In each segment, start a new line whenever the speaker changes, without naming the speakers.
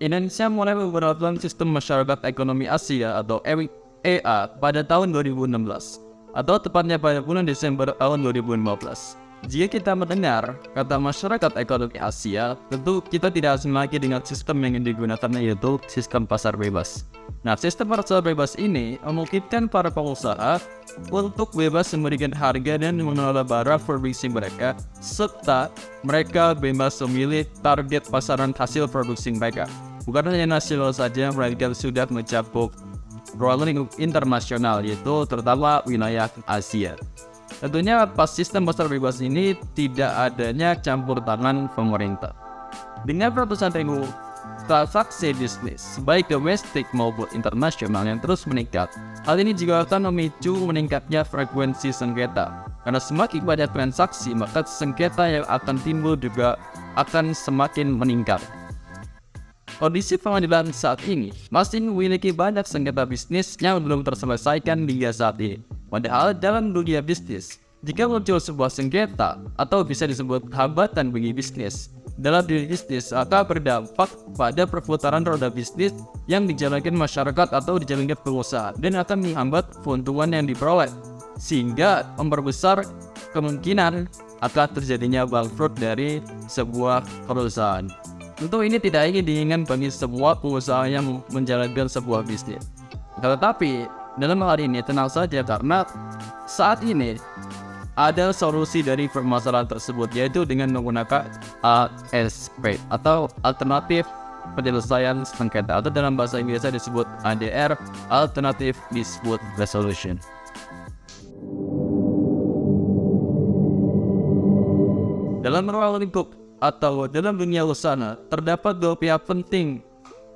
Indonesia mulai memperlakukan sistem masyarakat ekonomi Asia atau EA pada tahun 2016 atau tepatnya pada bulan Desember tahun 2015. Jika kita mendengar kata masyarakat ekonomi Asia, tentu kita tidak asing lagi dengan sistem yang digunakan, yaitu sistem pasar bebas. Nah, sistem pasar bebas ini memungkinkan para pengusaha untuk bebas memberikan harga dan mengelola barang produksi mereka, serta mereka bebas memilih target pasaran hasil produksi mereka. Bukan hanya nasional saja, mereka sudah mencakup ruang lingkup internasional, yaitu terutama wilayah Asia. Tentunya pas sistem pasar bebas ini tidak adanya campur tangan pemerintah. Dengan ratusan ribu transaksi bisnis, baik domestik maupun internasional yang terus meningkat, hal ini juga akan memicu meningkatnya frekuensi sengketa. Karena semakin banyak transaksi, maka sengketa yang akan timbul juga akan semakin meningkat. Kondisi pengadilan saat ini masih memiliki banyak sengketa bisnis yang belum terselesaikan hingga saat ini. Padahal dalam dunia bisnis, jika muncul sebuah sengketa atau bisa disebut hambatan bagi bisnis, dalam dunia bisnis akan berdampak pada perputaran roda bisnis yang dijalankan masyarakat atau dijalankan pengusaha dan akan menghambat keuntungan yang diperoleh, sehingga memperbesar kemungkinan akan terjadinya bangkrut dari sebuah perusahaan. Tentu ini tidak ingin diinginkan bagi semua pengusaha yang menjalankan sebuah bisnis. Tetapi dalam hal ini tenang saja, karena saat ini ada solusi dari permasalahan tersebut, yaitu dengan menggunakan ASP atau Alternative Penyelesaian Sengketa, atau dalam bahasa Inggrisnya disebut ADR, Alternative Dispute Resolution. Dalam ruang lingkup atau dalam dunia usaha, terdapat dua pihak penting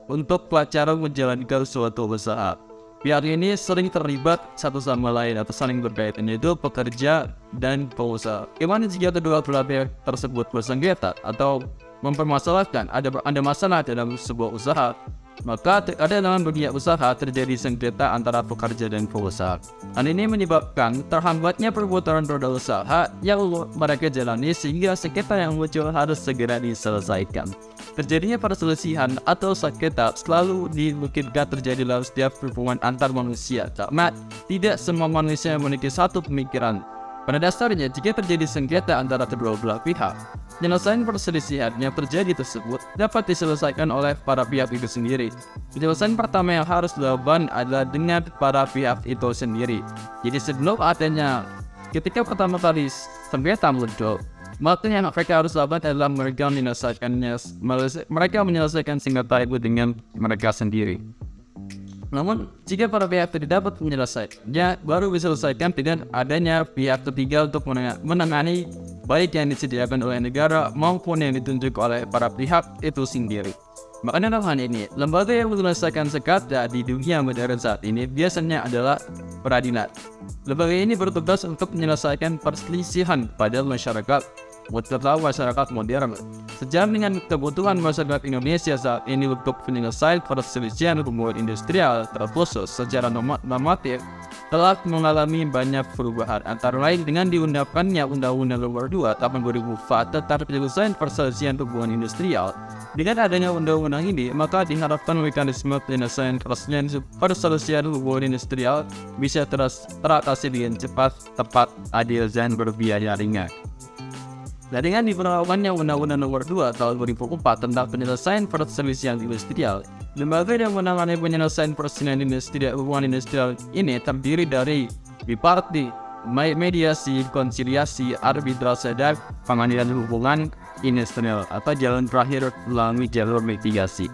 untuk pelajaran menjalankan suatu usaha. Pihak ini sering terlibat satu sama lain atau saling berkaitan, yaitu pekerja dan pengusaha. Gimana jika kedua belah pihak tersebut bersengketa atau mempermasalahkan ada masalah dalam sebuah usaha, maka ada dalam dunia usaha terjadi sengketa antara pekerja dan pengusaha. Hal ini menyebabkan terhambatnya perputaran roda usaha yang mereka jalani, sehingga sengketa yang muncul harus segera diselesaikan. Terjadinya perselisihan atau sengketa selalu dimungkinkan terjadi dalam setiap hubungan antar manusia, karena tidak semua manusia memiliki satu pemikiran. Pada dasarnya, jika terjadi sengketa antara kedua belah pihak, penyelesaian perselisihan yang terjadi tersebut dapat diselesaikan oleh para pihak itu sendiri. Penyelesaian pertama yang harus dilakukan adalah dengan para pihak itu sendiri. Jadi sebelum adanya, ketika pertama kali sengketa muncul, maka yang mereka harus lakukan adalah mereka menyelesaikan sengketa itu dengan mereka sendiri. Namun, jika para pihak tidak dapat menyelesaikannya, baru bisa diselesaikan dengan adanya pihak ketiga untuk menangani, baik yang disediakan oleh negara maupun yang ditunjuk oleh para pihak itu sendiri. Makanya dalam hal ini, lembaga yang menyelesaikan sengketa di dunia modern saat ini biasanya adalah peradilan. Lembaga ini bertugas untuk menyelesaikan perselisihan pada masyarakat, terutama masyarakat modern. Sejalan dengan kebutuhan masyarakat Indonesia saat ini untuk penyelesaian perselisihan hubungan industrial terkhusus secara normatif telah mengalami banyak perubahan, antara lain dengan diundangkannya Undang-Undang Nomor 2 Tahun 2004 tentang penyelesaian perselisihan hubungan industrial. Dengan adanya undang-undang ini, maka diharapkan mekanisme penyelesaian perselisihan hubungan industrial bisa teratasi dengan cepat, tepat, adil, dan berbiaya ringan. Nah, dengan diberlakukannya Undang-Undang Nomor 2 Tahun 2004 tentang penyelesaian perselisihan industrial, lembaga yang menangani penyelesaian perselisihan hubungan industrial ini terdiri dari biparti, mediasi, konsiliasi, arbitrase, dan pengadilan hubungan industrial atau jalan terakhir melalui jalur mitigasi.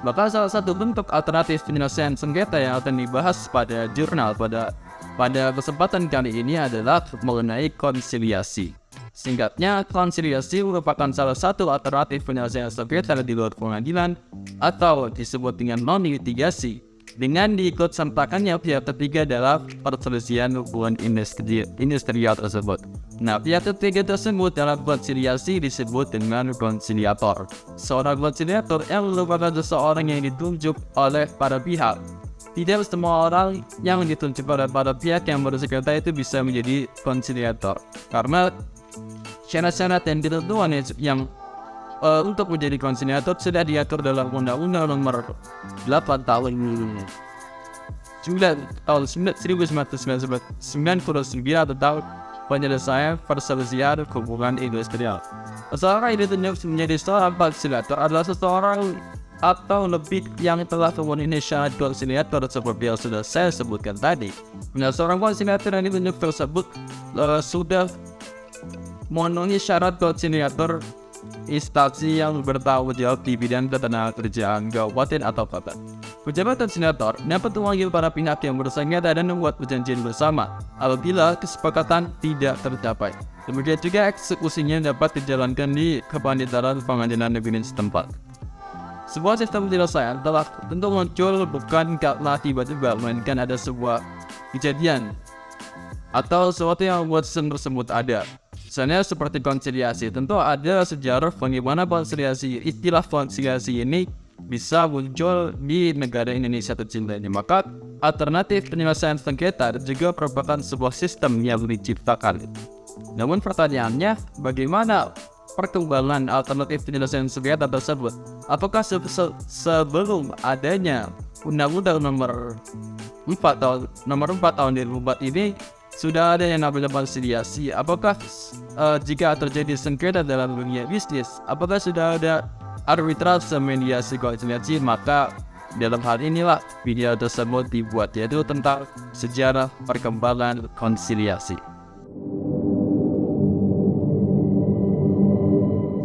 Maka salah satu bentuk alternatif penyelesaian sengketa yang akan dibahas pada jurnal pada kesempatan kali ini adalah mengenai konsiliasi. Singkatnya, konsiliasi merupakan salah satu alternatif penyelesaian sengketa di luar pengadilan atau disebut dengan non-litigasi, dengan diikut sertakannya pihak ketiga dalam perselisihan hubungan industrial tersebut. Nah, pihak ketiga tersebut dalam konsiliasi disebut dengan konsiliator. Seorang konsiliator yang merupakan seseorang yang ditunjuk oleh para pihak. Tidak semua orang yang ditunjuk oleh para pihak yang bersengketa itu bisa menjadi konsiliator, karena syarat-syarat dan ketentuan yang untuk menjadi konsiliator sudah diatur dalam Undang-Undang Nomor 8 tahun 1999 tentang penyelesaian perselisihan hubungan industrial. Seseorang ini menjadi seorang konsiliator adalah seseorang atau lebih yang telah memenuhi syarat konsiliator seperti yang sudah saya sebutkan tadi. Nah, seorang konsiliator yang ditunjuk tersebut sudah memenuhi syarat konsiliator instansi yang bertanggung jawab di bidang ketenagakerjaan kabupaten atau kota. Pejabat konsiliator dapat memanggil para pihak yang bersengketa dan membuat perjanjian bersama apabila kesepakatan tidak tercapai. Kemudian juga eksekusinya dapat dijalankan di kepanitaran pengadilan negeri setempat. Sebuah sistem penyelesaian telah tentu muncul bukan karena tiba-tiba, melainkan ada sebuah kejadian atau sesuatu yang membuat sistem tersebut ada. Misalnya seperti konsiliasi, tentu ada sejarah bagaimana konsiliasi, istilah konsiliasi ini bisa muncul di negara Indonesia tercinta ini. Maka alternatif penyelesaian sengketa juga merupakan sebuah sistem yang diciptakan. Namun pertanyaannya, bagaimana perkembangan alternatif penyelesaian sengketa tersebut? Apakah sebelum adanya Undang-Undang Nomor 4 tahun 2004 ini sudah ada yang namanya konsiliasi? Apakah jika terjadi sengketa dalam dunia bisnis, apakah sudah ada arbitrase mediasi konsiliasi? Maka dalam hal inilah video tersebut dibuat, yaitu tentang sejarah perkembangan konsiliasi.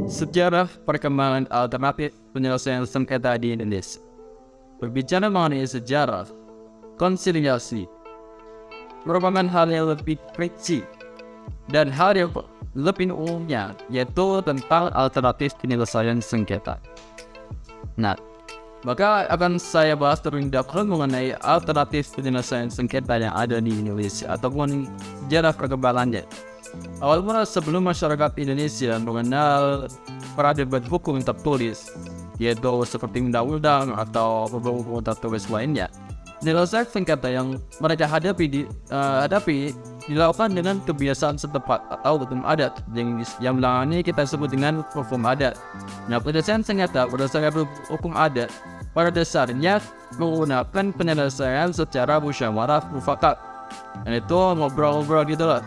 Sejarah perkembangan alternatif penyelesaian sengketa di Indonesia. Berbicara mengenai sejarah konsiliasi merupakan hal yang lebih kecil dan hal yang lebih umumnya, yaitu tentang alternatif penyelesaian sengketa. Nah, maka akan saya bahas terlebih dahulu mengenai alternatif penyelesaian sengketa yang ada di Indonesia ataupun sejarah perkembangannya. Awal mula sebelum masyarakat Indonesia mengenal peradaban hukum tertulis, yaitu seperti undang-undang atau hukum tertulis lainnya, penyelesaian sengketa yang mereka hadapi dilakukan dengan kebiasaan setempat atau hukum adat yang belakang ini kita sebut dengan hukum adat. Nah, penyelesaian sengketa berdasarkan hukum adat pada dasarnya menggunakan penyelesaian secara musyawarah mufakat, dan itu ngobrol-ngobrol gitu loh.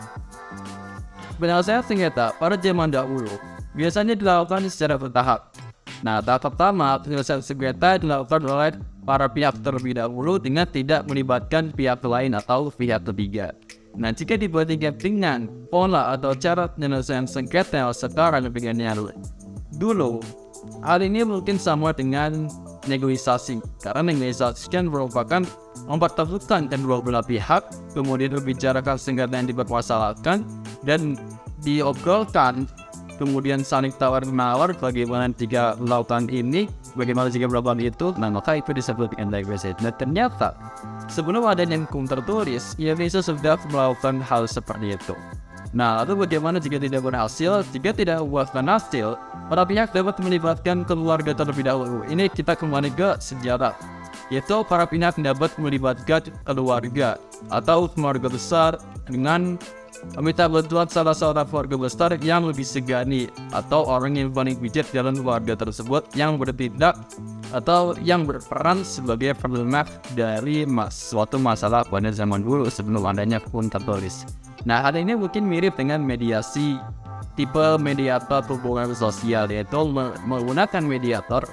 Penyelesaian sengketa pada zaman dahulu biasanya dilakukan secara bertahap. Nah, tahap pertama penyelesaian sengketa dilakukan oleh para pihak terlebih dahulu dengan tidak melibatkan pihak lain atau pihak ketiga. Nah, jika dibandingkan dengan pola atau cara penyelesaian sengketa yang sekarang dengan dulu, hal ini mungkin sama dengan negosiasi, karena negosiasi kan merupakan mempertemukan kedua belah pihak, kemudian membicarakan sengketa yang dipermasalahkan dan diobrolkan, kemudian saling tawar-menawar bagaimana jika melakukan ini, bagaimana jika melakukan itu. Nah, maka itu disebut dengan negosiasi. Dan ternyata sebelum adanya hukum tertulis, Indonesia sudah melakukan hal seperti itu. Nah, lalu bagaimana jika tidak berhasil? Jika tidak membuahkan hasil, para pihak dapat melibatkan keluarga terlebih dahulu. Ini kita kembali ke sejarah, yaitu para pihak dapat melibatkan keluarga atau keluarga besar dengan meminta bantuan salah seorang keluarga besar yang lebih segani atau orang yang paling bijak dalam keluarga tersebut yang bertindak atau yang berperan sebagai pelunak dari suatu masalah pada zaman dulu sebelum adanya hukum tertulis. Nah, hal ini mungkin mirip dengan mediasi tipe mediator hubungan sosial, yaitu menggunakan mediator.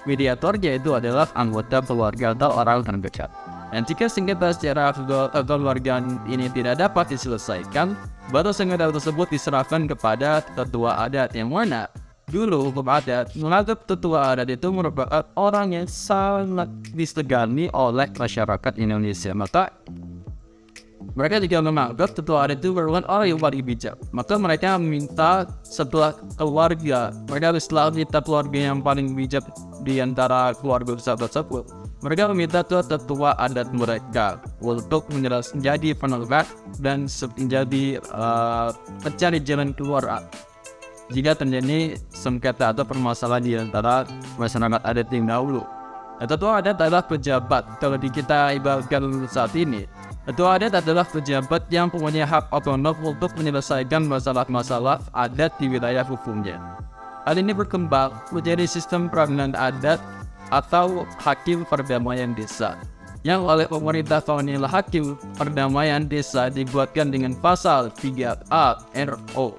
Mediatornya itu adalah anggota keluarga atau orang terdekat. Dan jika sengketa secara keluargaan ini tidak dapat diselesaikan, baru sengketa tersebut diserahkan kepada tetua adat, yang mana dulu hukum adat menganggap tetua adat itu merupakan orang yang sangat disegani oleh masyarakat Indonesia. Maka mereka juga menganggap tetua adat itu merupakan orang yang paling bijak. Maka mereka meminta setelah keluarga, mereka selalu minta keluarga yang paling bijak di antara keluarga besar tersebut. Mereka meminta tetua adat mereka untuk menjadi penolak dan menjadi mencari jalan keluar jika terjadi sengketa atau permasalahan di antara masyarakat adat yang dahulu. Tetua adat adalah pejabat, kalau kita ibaratkan saat ini, tetua adat adalah pejabat yang punya hak otonom untuk menyelesaikan masalah-masalah adat di wilayah hukumnya. Hal ini berkembang menjadi sistem peradilan adat atau hakim perdamaian desa, yang oleh pemerintah Kolonial Hakim Perdamaian Desa dibuatkan dengan pasal 3A RO.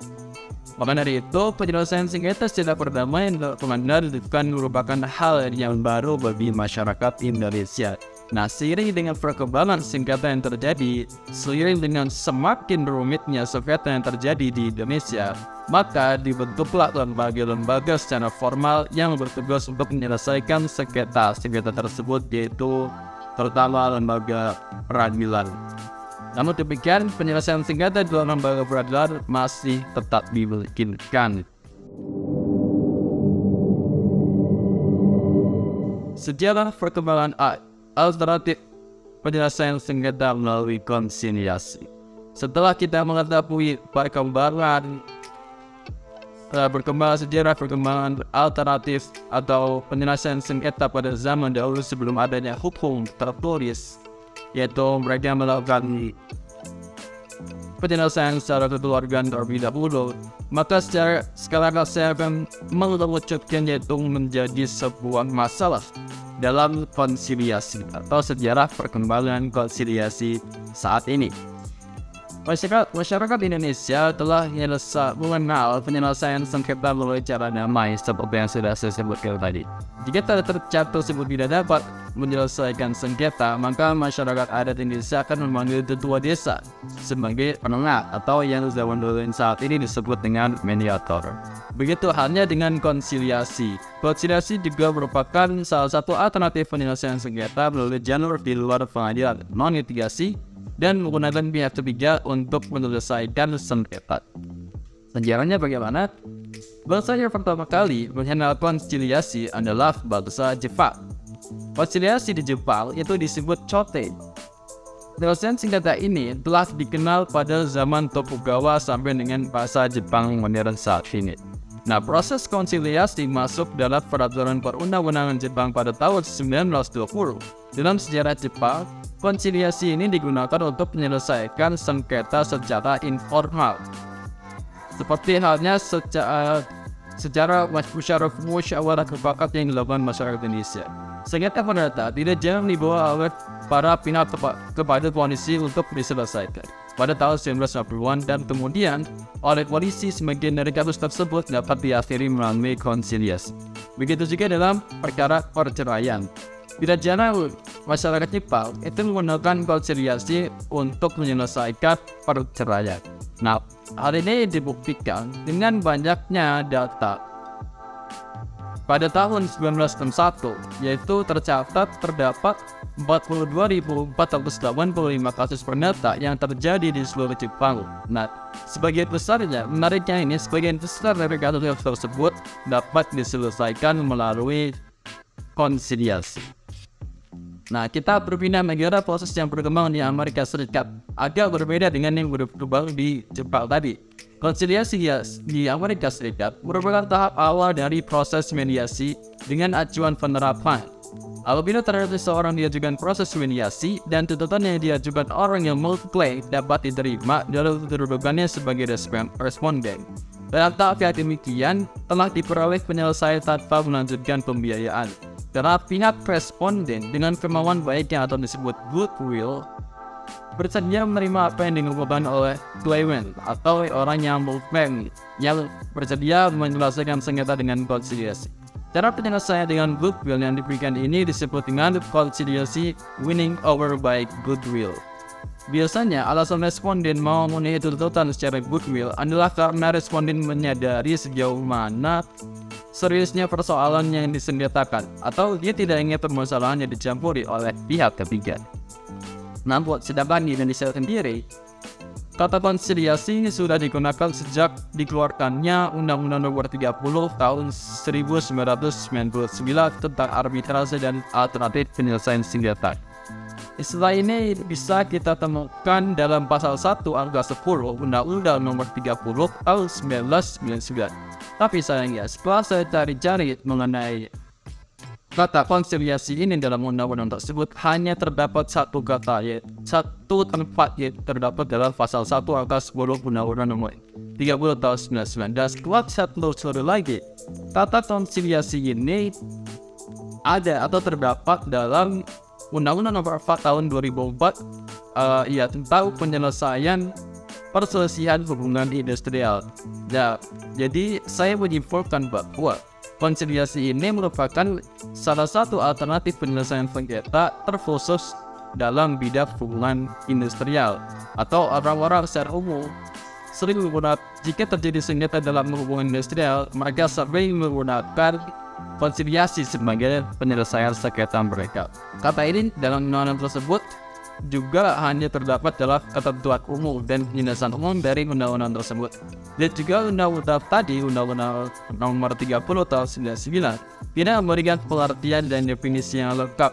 Maka dari itu, penyelesaian sengketa secara perdamaian dalam pengadilan bukan merupakan hal yang baru bagi masyarakat Indonesia. Nah, seiring dengan perkembangan sengketa yang terjadi, seiring dengan semakin rumitnya sengketa yang terjadi di Indonesia, maka dibentuklah lembaga-lembaga secara formal yang bertugas untuk menyelesaikan sengketa tersebut, yaitu terutama lembaga peradilan. Namun demikian, penyelesaian sengketa dalam lembaga peradilan masih tetap dimungkinkan. Sejarah perkembangan alternatif penyelesaian sengketa melalui konsiliasi. Setelah kita mengetahui sejarah perkembangan alternatif atau penyelesaian sengketa pada zaman dahulu sebelum adanya hukum tertulis, yaitu mereka melakukan penyelesaian secara kekeluargaan terlebih dahulu, maka sekarang saya akan mengerucutkan yaitu menjadi sebuah masalah dalam konsiliasi atau sejarah perkembangan konsiliasi saat ini. Masyarakat Indonesia telah mengenal penyelesaian sengketa melalui cara damai seperti yang sudah saya sebutkan tadi. Jika tercatat tersebut tidak dapat menyelesaikan sengketa, maka masyarakat adat Indonesia akan memanggil ketua desa sebagai penengah atau yang zaman dulu saat ini disebut dengan mediator. Begitu halnya dengan konsiliasi. Konsiliasi juga merupakan salah satu alternatif penyelesaian sengketa melalui jalur di luar pengadilan, non-litigasi, dan menggunakan pihak ketiga untuk menyelesaikan sengketa. Sejarahnya bagaimana? Bangsa yang pertama kali mengenal konsiliasi adalah bangsa Jepang. Konsiliasi di Jepang itu disebut chote. Penyelesaian sengketa ini telah dikenal pada zaman Tokugawa sampai dengan masa Jepang modern saat ini. Nah, proses konsiliasi masuk dalam peraturan perundang-undangan Jepang pada tahun 1920. Dalam sejarah Jepang, konsiliasi ini digunakan untuk menyelesaikan sengketa secara informal. Seperti halnya secara musyawarah mufakat yang dilakukan masyarakat Indonesia. Sengketa perdata tidak jarang dibawa oleh para pihak kepada polisi untuk diselesaikan pada tahun 1990-an, dan kemudian oleh polisi sebagian dari kasus tersebut dapat diakhiri melalui konsiliasi. Begitu juga dalam perkara perceraian. Tidak jarang masyarakat Jepang itu menggunakan konsiliasi untuk menyelesaikan perceraian. Nah, hal ini dibuktikan dengan banyaknya data. Pada tahun 1961, yaitu tercatat terdapat 42.485 kasus perdata yang terjadi di seluruh Jepang. Nah, sebagian besarnya, menariknya ini, sebagian besar dari kasus tersebut dapat diselesaikan melalui konsiliasi. Nah, kita berpindah negara, proses yang berkembang di Amerika Serikat agak berbeda dengan yang berkembang di Jepang tadi. Konsiliasi di Amerika Serikat merupakan tahap awal dari proses mediasi dengan acuan penerapan. Apabila terhadap seorang diajukan proses mediasi dan tuntutan yang diajukan orang yang mengklaim dapat diterima dalam kedudukannya sebagai responden. Dalam tahap yang demikian telah diperoleh penyelesaian tanpa melanjutkan pembiayaan. Karena pihak responden dengan kemauan baiknya atau disebut goodwill bersedia menerima apa yang dikemukakan oleh claimant atau orang yang mengklaim yang bersedia menyelesaikan sengketa dengan konsiliasi. Cara penyelesaian dengan goodwill yang diberikan ini disebut dengan konsiliasi winning over by goodwill. Biasanya alasan responden mau memenuhi tuntutan secara goodwill adalah karena responden menyadari sejauh mana seriusnya persoalan yang disengketakan, atau dia tidak ingin permasalahannya dicampuri oleh pihak ketiga. Namun, sedangkan di Indonesia sendiri, kata konsiliasi sudah digunakan sejak dikeluarkannya Undang-Undang Nomor 30 Tahun 1999 tentang arbitrase dan alternatif penyelesaian sengketa. Istilah ini bisa kita temukan dalam pasal 1 angka 10 Undang-Undang Nomor 30 Tahun 1999. Tapi sayangnya, setelah saya cari-cari mengenai kata konsiliasi ini dalam undang-undang tersebut, hanya terdapat satu kata, satu tempat terdapat dalam pasal 1 angka 10 Undang-Undang Nomor 30 tahun 99. Dan setelah satu lagi, tata konsiliasi ini ada atau terdapat dalam Undang-Undang Nomor 4 tahun 2004 tentang penyelesaian perselisihan hubungan industrial. Nah, jadi saya menyimpulkan bahwa konsiliasi ini merupakan salah satu alternatif penyelesaian sengketa terkhusus dalam bidang hubungan industrial, atau orang-orang secara umum sering menggunakan, jika terjadi sengketa dalam hubungan industrial, mereka sering menggunakan konsiliasi sebagai penyelesaian sengketa mereka. Kata ini dalam undang-undang tersebut juga hanya terdapat dalam ketentuan umum dan penjelasan umum dari undang-undang tersebut. Dan juga undang-undang tadi, Undang-Undang Nomor 30 tahun 99, tidak memberikan pengertian dan definisi yang lengkap,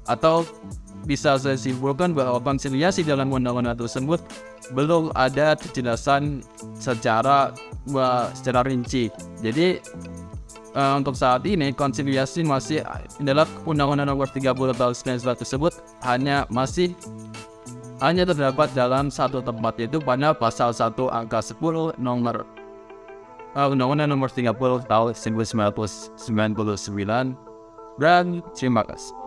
atau bisa saya simpulkan bahwa konsiliasi dalam undang-undang tersebut belum ada kejelasan secara rinci. Jadi untuk saat ini konsiliasi masih dalam Undang-Undang Nomor 30 tahun 99 tersebut hanya terdapat dalam satu tempat, yaitu pada pasal 1 angka 10 nomor Undang-Undang Nomor 30 tahun 1999. Dan terima kasih.